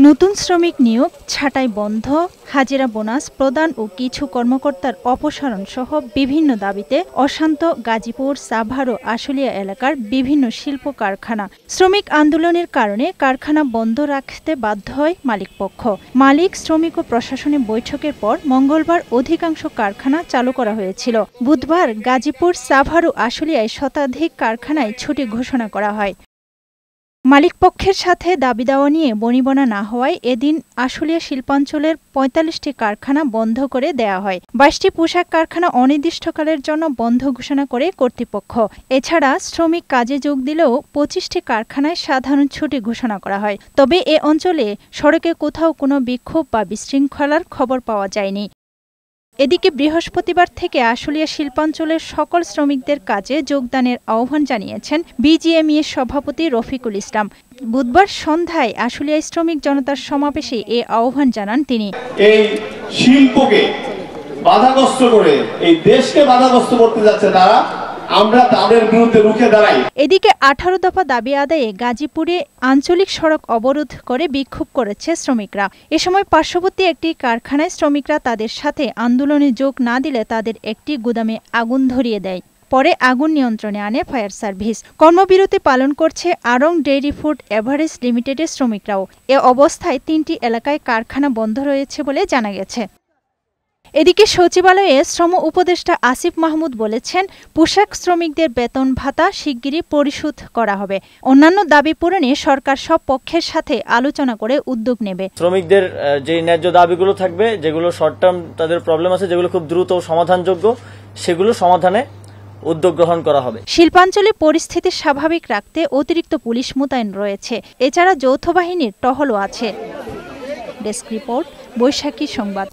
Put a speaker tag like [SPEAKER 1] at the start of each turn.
[SPEAKER 1] নতুন শ্রমিক নিয়োগ, ছাঁটাই বন্ধ, হাজিরা বোনাস প্রদান ও কিছু কর্মকর্তার অপসারণ সহ বিভিন্ন দাবিতে অশান্ত গাজীপুর, সাভার ও আশুলিয়া এলাকার বিভিন্ন শিল্প কারখানা। শ্রমিক আন্দোলনের কারণে কারখানা বন্ধ রাখতে বাধ্য হয় মালিকপক্ষ। মালিক, শ্রমিক ও প্রশাসনের বৈঠকের পর মঙ্গলবার অধিকাংশ কারখানা চালু করা হয়েছিল। বুধবার গাজীপুর, সাভার ও আশুলিয়ায় শতাধিক কারখানায় ছুটি ঘোষণা করা হয়। মালিকপক্ষের সাথে দাবি দেওয়া নিয়ে বনিবনা না হওয়ায় এদিন আশুলিয়া শিল্পাঞ্চলের ৪৫টি কারখানা বন্ধ করে দেয়া হয়। ২২টি পোশাক কারখানা অনির্দিষ্টকালের জন্য বন্ধ ঘোষণা করে কর্তৃপক্ষ। এছাড়া শ্রমিক কাজে যোগ দিলেও ২৫টি কারখানায় সাধারণ ছুটি ঘোষণা করা হয়। তবে এ অঞ্চলে সড়কে কোথাও কোনো বিক্ষোভ বা বিশৃঙ্খলার খবর পাওয়া যায়নি। এদিকে বৃহস্পতিবার থেকে আশুলিয়া শিল্পাঞ্চলের সকল শ্রমিকদের কাজে যোগদানের আহ্বান জানিয়েছেন বিজিএমইএর সভাপতি রফিকুল ইসলাম। বুধবার সন্ধ্যায় আশুলিয়া শ্রমিক জনতার সমাবেশে এ আহ্বান জানান তিনি।
[SPEAKER 2] এই শিল্পকে বাধাগ্রস্ত করে এই দেশকে বাধাগ্রস্ত করতে যাচ্ছে তারা, আমরা তাদের বিরুদ্ধে রুখে দাঁড়াই।
[SPEAKER 1] এদিকে ১৮ দফা দাবি আদায়ে গাজীপুরে আঞ্চলিক সড়ক অবরোধ করে বিক্ষোভ করেছে শ্রমিকরা। এ সময় পার্শ্ববর্তী একটি কারখানায় শ্রমিকরা তাদের সাথে আন্দোলনে যোগ না দিলে তাদের একটি গুদামে আগুন ধরিয়ে দেয়। পরে আগুন নিয়ন্ত্রণে আনে ফায়ার সার্ভিস। কর্মবিরতি পালন করছে আড়ং ডেইরি ফুড এভারেজ লিমিটেডের শ্রমিকরাও। এ অবস্থায় ৩টি এলাকায় কারখানা বন্ধ রয়েছে বলে জানা গেছে। এদিকে সচিবালয়ে শ্রম উপদেষ্টা আসিফ মাহমুদ বলেছেন, পোশাক শ্রমিকদের বেতন ভাতা শিগগিরই পরিশোধ করা হবে। অন্যান্য দাবি পূরণে সরকার সব পক্ষের সাথে আলোচনা করে উদ্যোগ নেবে।
[SPEAKER 3] শ্রমিকদের যে ন্যায্য দাবিগুলো থাকবে, যেগুলো শর্ট টার্ম তাদের প্রবলেম আছে, যেগুলো খুব দ্রুত সমাধানযোগ্য, সেগুলো সমাধানে উদ্যোগ গ্রহণ করা হবে।
[SPEAKER 1] শিল্পাঞ্চলে পরিস্থিতি স্বাভাবিক রাখতে অতিরিক্ত পুলিশ মোতায়েন রয়েছে। এছাড়া যৌথ বাহিনীর টহলও আছে। ডেস্ক রিপোর্ট, বৈশাখী সংবাদ।